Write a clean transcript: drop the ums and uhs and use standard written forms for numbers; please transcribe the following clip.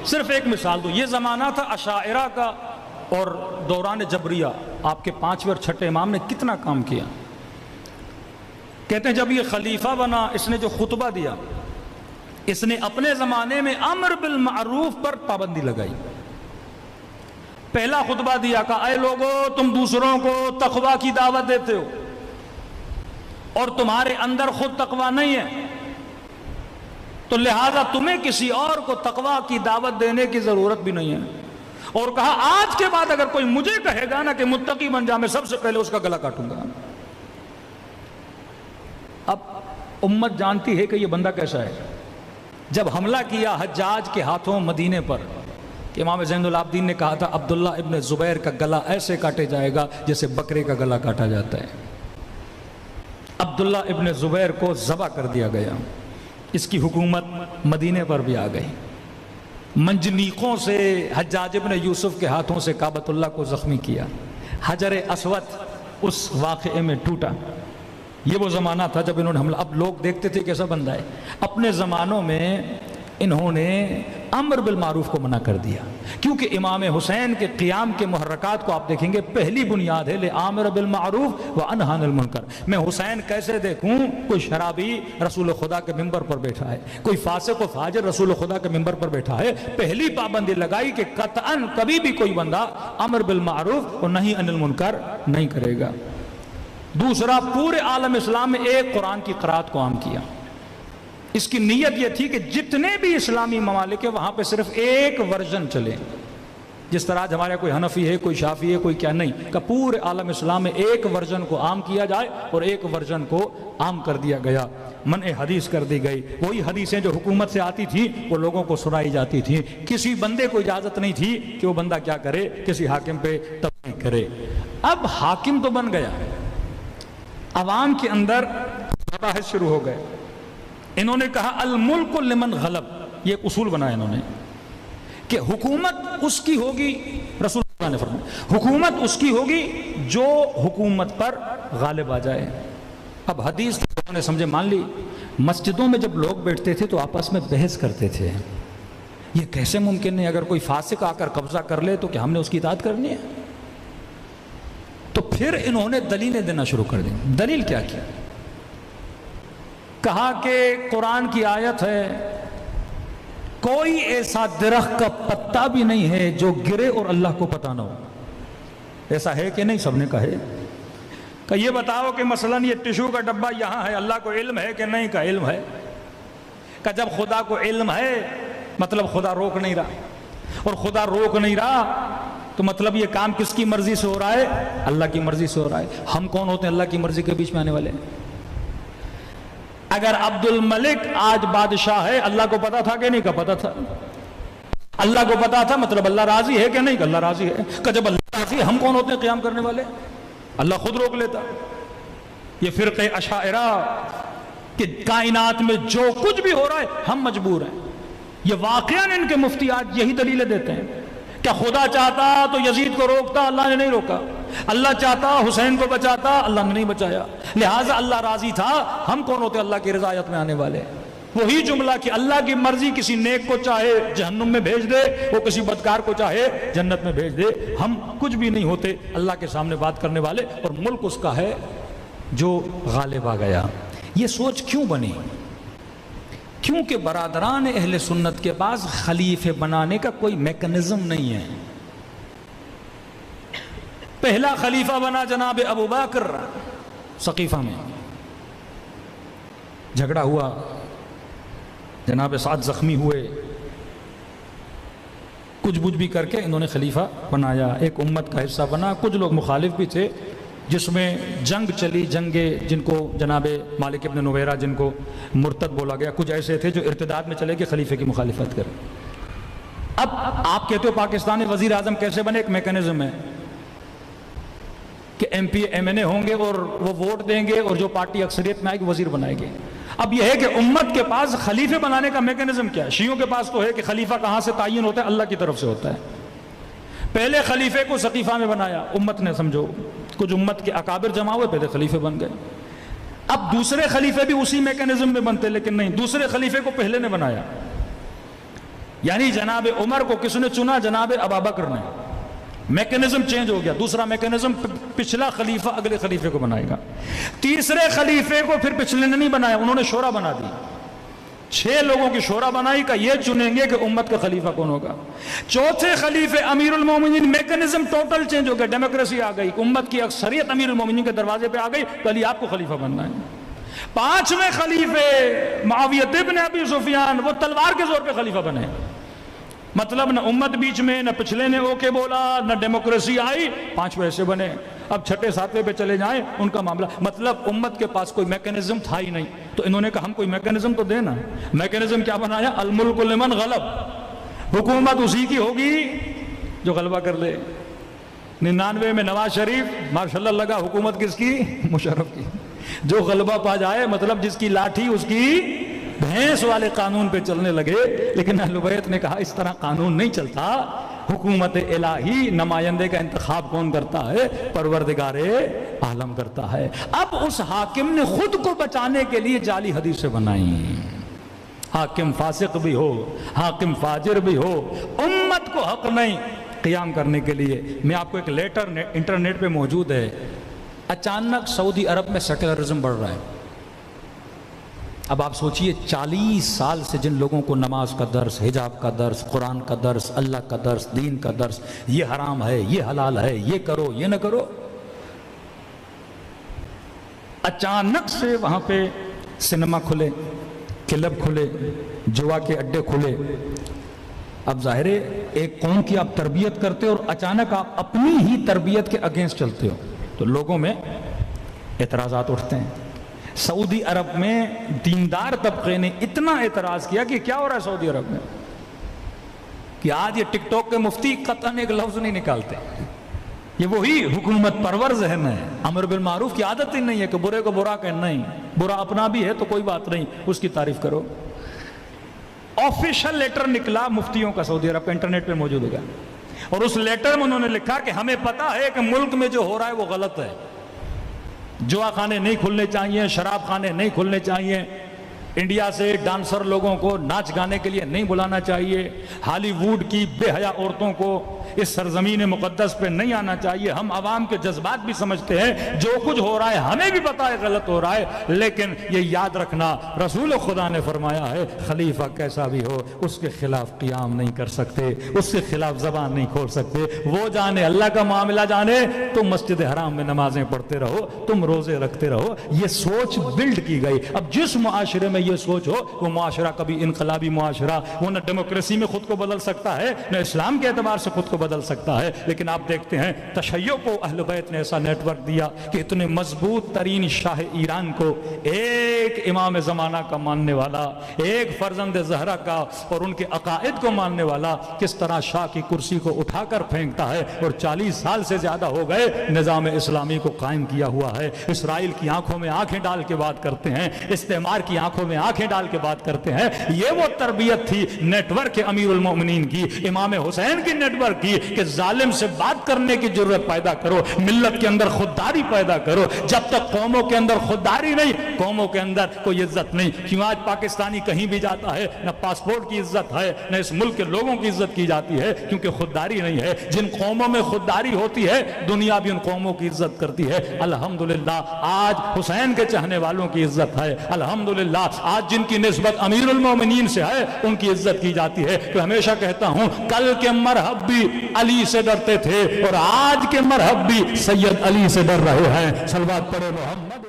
صرف ایک مثال دو. یہ زمانہ تھا اشاعرہ کا اور دوران جبریہ. آپ کے 5ویں اور 6 امام نے کتنا کام کیا. کہتے ہیں جب یہ خلیفہ بنا اس نے جو خطبہ دیا اس نے اپنے زمانے میں امر بالمعروف پر پابندی لگائی. پہلا خطبہ دیا کہ اے لوگو تم دوسروں کو تقوی کی دعوت دیتے ہو اور تمہارے اندر خود تقوی نہیں ہے تو لہذا تمہیں کسی اور کو تقوی کی دعوت دینے کی ضرورت بھی نہیں ہے. اور کہا آج کے بعد اگر کوئی مجھے کہے گا نا کہ متقی بن جا میں سب سے پہلے اس کا گلا کاٹوں گا. اب امت جانتی ہے کہ یہ بندہ کیسا ہے. جب حملہ کیا حجاج کے ہاتھوں مدینے پر کہ امام زین العابدین نے کہا تھا عبداللہ ابن زبیر کا گلا ایسے کاٹے جائے گا جیسے بکرے کا گلا کاٹا جاتا ہے. عبداللہ ابن زبیر کو ذبح کر دیا گیا. اس کی حکومت مدینے پر بھی آ گئی. منجنیقوں سے حجاج ابن یوسف کے ہاتھوں سے کعبۃ اللہ کو زخمی کیا. حجر اسود اس واقعے میں ٹوٹا. یہ وہ زمانہ تھا جب انہوں نے حملہ. اب لوگ دیکھتے تھے کیسا بندہ ہے. اپنے زمانوں میں انہوں نے امر بالمعروف کو منع کر دیا کیونکہ امام حسین کے قیام کے محرکات کو آپ دیکھیں گے پہلی بنیاد ہے لآمر بالمعروف وانہی عن المنکر. میں حسین کیسے دیکھوں کوئی شرابی رسول خدا کے ممبر پر بیٹھا ہے, کوئی فاسق و فاجر رسول خدا کے ممبر پر بیٹھا ہے. پہلی پابندی لگائی کہ قطعاً کبھی بھی کوئی بندہ امر بالمعروف اور نہی عن المنکر نہیں کرے گا. دوسرا پورے عالم اسلام میں ایک قرآن کی قرات کو عام کیا. اس کی نیت یہ تھی کہ جتنے بھی اسلامی ممالک ہیں وہاں پہ صرف ایک ورژن چلے. جس طرح آج ہمارے کوئی حنفی ہے کوئی شافعی ہے کوئی کیا نہیں کہ پورے عالم اسلام میں ایک ورژن کو عام کیا جائے اور ایک ورژن کو عام کر دیا گیا. منع حدیث کر دی گئی. وہی حدیثیں جو حکومت سے آتی تھی وہ لوگوں کو سنائی جاتی تھی. کسی بندے کو اجازت نہیں تھی کہ وہ بندہ کیا کرے کسی حاکم پہ تنقید کرے. اب حاکم تو بن گیا, عوام کے اندر مباحث شروع ہو گئے. انہوں نے کہا الملک لمن غلب. یہ ایک اصول بنایا انہوں نے کہ حکومت اس کی ہوگی, رسول اللہ نے فرمایا حکومت اس کی ہوگی جو حکومت پر غالب آ جائے. اب حدیث انہوں نے سمجھے مان لی. مسجدوں میں جب لوگ بیٹھتے تھے تو آپس میں بحث کرتے تھے یہ کیسے ممکن ہے اگر کوئی فاسق آ کر قبضہ کر لے تو کیا ہم نے اس کی اطاعت کرنی ہے. تو پھر انہوں نے دلیلیں دینا شروع کر دی. دلیل کیا کیا؟ کہا کہ قرآن کی آیت ہے کوئی ایسا درخت کا پتا بھی نہیں ہے جو گرے اور اللہ کو پتہ نہ ہو. ایسا ہے کہ نہیں؟ سب نے کہا ہے. کہ یہ بتاؤ کہ مثلا یہ ٹشو کا ڈبہ یہاں ہے اللہ کو علم ہے کہ نہیں؟ کا علم ہے. کہ جب خدا کو علم ہے مطلب خدا روک نہیں رہا, اور خدا روک نہیں رہا تو مطلب یہ کام کس کی مرضی سے ہو رہا ہے؟ اللہ کی مرضی سے ہو رہا ہے. ہم کون ہوتے ہیں اللہ کی مرضی کے بیچ میں آنے والے؟ اگر عبد الملک آج بادشاہ ہے اللہ کو پتا تھا کہ نہیں؟ کا پتا تھا. اللہ کو پتا تھا مطلب اللہ راضی ہے کہ نہیں؟ کہ اللہ راضی ہے. کہ جب اللہ راضی ہے ہم کون ہوتے ہیں قیام کرنے والے؟ اللہ خود روک لیتا. یہ فرقہ اشاعرہ کہ کائنات میں جو کچھ بھی ہو رہا ہے ہم مجبور ہیں. یہ واقعاً ان کے مفتی آج یہی دلیلیں دیتے ہیں. کیا خدا چاہتا تو یزید کو روکتا؟ اللہ نے نہیں روکا. اللہ چاہتا حسین کو بچاتا؟ اللہ نے نہیں بچایا. لہٰذا اللہ راضی تھا. ہم کون ہوتے اللہ کی رضایت میں آنے والے؟ وہی جملہ کہ اللہ کی مرضی کسی نیک کو چاہے جہنم میں بھیج دے, وہ کسی بدکار کو چاہے جنت میں بھیج دے. ہم کچھ بھی نہیں ہوتے اللہ کے سامنے بات کرنے والے, اور ملک اس کا ہے جو غالب آ گیا. یہ سوچ کیوں بنی؟ کیونکہ برادران اہل سنت کے پاس خلیفے بنانے کا کوئی میکنزم نہیں ہے. پہلا خلیفہ بنا جناب ابو بکر. سقیفہ میں جھگڑا ہوا, جناب سعد زخمی ہوئے, کچھ بجھ بھی کر کے انہوں نے خلیفہ بنایا. ایک امت کا حصہ بنا. کچھ لوگ مخالف بھی تھے جس میں جنگ چلی, جنگیں جن کو جناب مالک ابن نویرہ جن کو مرتد بولا گیا. کچھ ایسے تھے جو ارتداد میں چلے کہ خلیفے کی مخالفت کریں. اب آپ کہتے ہو پاکستان میں وزیر اعظم کیسے بنے؟ ایک میکنزم ہے کہ ایم پی ایم این اے ہوں گے اور وہ ووٹ دیں گے اور جو پارٹی اکثریت میں آئے گی وزیر بنائے گی. اب یہ ہے کہ امت کے پاس خلیفے بنانے کا میکنزم کیا ہے؟ شیعوں کے پاس تو ہے کہ خلیفہ کہاں سے تعین ہوتا ہے؟ اللہ کی طرف سے ہوتا ہے. پہلے خلیفے کو سقیفہ میں بنایا امت نے, سمجھو کچھ امت کے اکابر جمع ہوئے پہلے خلیفے بن گئے. اب دوسرے خلیفے بھی اسی میکنزم میں بنتے, لیکن نہیں, دوسرے خلیفے کو پہلے نے بنایا. یعنی جناب عمر کو کس نے چنا؟ جناب ابابکر نے. میکینزم چینج ہو گیا. دوسرا میکینزم، پچھلا خلیفہ اگلے خلیفے کو بنائے گا. تیسرے خلیفے کو پھر پچھلے نے نہیں بنایا، انہوں نے شورا بنا دی. 6 لوگوں کی شورا بنائی کہ یہ چنیں گے کہ امت کا خلیفہ کون ہوگا. چوتھے خلیفے امیر المومنین، میکینزم ٹوٹل چینج ہو گیا. ڈیموکریسی آ گئی، امت کی اکثریت امیر المومنین کے دروازے پہ آ گئی، کل آپ کو خلیفہ بننا ہے. 5ویں خلیفے معاویہ ابن ابی سفیان، وہ تلوار کے زور پہ خلیفہ بنے. مطلب نہ امت بیچ میں، نہ پچھلے نے اوکے بولا، نہ ڈیموکریسی آئی، 5 ایسے بنے. اب 6 7 پہ چلے جائیں ان کا معاملہ. مطلب امت کے پاس کوئی میکینزم تھا ہی نہیں. تو انہوں نے کہا ہم کوئی میکینزم تو دینا. میکینزم کیا بنایا؟ الملک لمن غلب، حکومت اسی کی ہوگی جو غلبہ کر لے. 99 میں نواز شریف ماشاءاللہ لگا، حکومت کس کی؟ مشرف کی. جو غلبہ پا جائے، مطلب جس کی لاٹھی اس کی بھینس والے قانون پہ چلنے لگے. لیکن اہل بیت نے کہا اس طرح قانون نہیں چلتا. حکومت الہی نمائندے کا انتخاب کون کرتا ہے؟ پروردگار عالم کرتا ہے. اب اس حاکم نے خود کو بچانے کے لیے جعلی حدیثیں بنائیں. حاکم فاسق بھی ہو، حاکم فاجر بھی ہو، امت کو حق نہیں قیام کرنے کے لیے. میں آپ کو ایک لیٹر انٹرنیٹ پہ موجود ہے. اچانک سعودی عرب میں سیکولرزم بڑھ رہا ہے. اب آپ سوچئے 40 سال سے جن لوگوں کو نماز کا درس، حجاب کا درس، قرآن کا درس، اللہ کا درس، دین کا درس، یہ حرام ہے، یہ حلال ہے، یہ کرو، یہ نہ کرو، اچانک سے وہاں پہ سنیما کھلے، کلب کھلے، جوا کے اڈے کھلے. اب ظاہر ہے ایک قوم کی آپ تربیت کرتے ہو اور اچانک آپ اپنی ہی تربیت کے اگینسٹ چلتے ہو تو لوگوں میں اعتراضات اٹھتے ہیں. سعودی عرب میں دیندار طبقے نے اتنا اعتراض کیا کہ کیا ہو رہا ہے سعودی عرب میں کہ آج یہ ٹک ٹاک کے مفتی قطعاً ایک لفظ نہیں نکالتے. یہ وہی حکومت پرور ذہن ہے. امر بالمعروف کی عادت ہی نہیں ہے کہ برے کو برا کہنا. نہیں، برا اپنا بھی ہے تو کوئی بات نہیں، اس کی تعریف کرو. آفیشل لیٹر نکلا مفتیوں کا سعودی عرب کا، انٹرنیٹ پہ موجود ہوگا. اور اس لیٹر میں انہوں نے لکھا کہ ہمیں پتا ہے کہ ملک میں جو ہو رہا ہے وہ غلط ہے. جوا خانے نہیں کھلنے چاہیے، شراب خانے نہیں کھلنے چاہیے، انڈیا سے ڈانسر لوگوں کو ناچ گانے کے لیے نہیں بلانا چاہیے، ہالی ووڈ کی بے حیا عورتوں کو اس سرزمین مقدس پہ نہیں آنا چاہیے. ہم عوام کے جذبات بھی سمجھتے ہیں، جو کچھ ہو رہا ہے ہمیں بھی پتا ہے غلط ہو رہا ہے، لیکن یہ یاد رکھنا رسول خدا نے فرمایا ہے خلیفہ کیسا بھی ہو اس کے خلاف قیام نہیں کر سکتے، اس کے خلاف زبان نہیں کھول سکتے. وہ جانے، اللہ کا معاملہ جانے. تم مسجد حرام میں نمازیں پڑھتے رہو، تم روزے رکھتے رہو. یہ سوچ بلڈ کی گئی. اب جس معاشرے میں یہ سوچ ہو وہ معاشرہ کبھی انقلابی معاشرہ، وہ نہ ڈیموکریسی میں خود کو بدل سکتا ہے نہ اسلام کے اعتبار سے خود کو بدل سکتا ہے. لیکن آپ دیکھتے ہیں تشیع کو اہل بیت نے ایسا نیٹ ورک دیا کہ اتنے مضبوط ترین شاہ ایران کو ایک امام زمانہ کا ماننے والا، ایک فرزند زہرا کا اور ان کے عقائد کو ماننے والا کس طرح شاہ کی کرسی کو اٹھا کر پھینکتا ہے. اور 40 سال سے زیادہ ہو گئے نظام اسلامی کو قائم کیا ہوا ہے. اسرائیل کی آنکھوں میں آنکھیں ڈال کے بات کرتے ہیں، استعمار کی آنکھوں میں آنکھیں ڈال کے بات کرتے ہیں. یہ وہ تربیت تھی نیٹ ورک امیر المومنین کی، امام حسین کی نیٹ ورک کی کہ ظالم سے بات کرنے کی جرت پیدا کرو، ملت کے اندر خودداری پیدا کرو. جب تک قوموں کے اندر خودداری نہیں، قوموں کے اندر کوئی عزت نہیں. کیوں آج پاکستانی کہیں بھی جاتا ہے نہ پاسپورٹ کی عزت ہے نہ اس ملک کے لوگوں کی عزت کی جاتی ہے، کیونکہ خودداری نہیں ہے. جن قوموں میں خودداری ہوتی ہے دنیا بھی ان قوموں کی عزت کرتی ہے. الحمدللہ آج حسین کے چاہنے والوں کی عزت ہے. الحمدللہ آج جن کی نسبت امیر المومنین سے ہے ان کی عزت کی جاتی ہے. تو ہمیشہ کہتا ہوں کل کے مرحب بھی علی سے ڈرتے تھے اور آج کے مرحب بھی سید علی سے ڈر رہے ہیں. صلوات پڑھے محمد.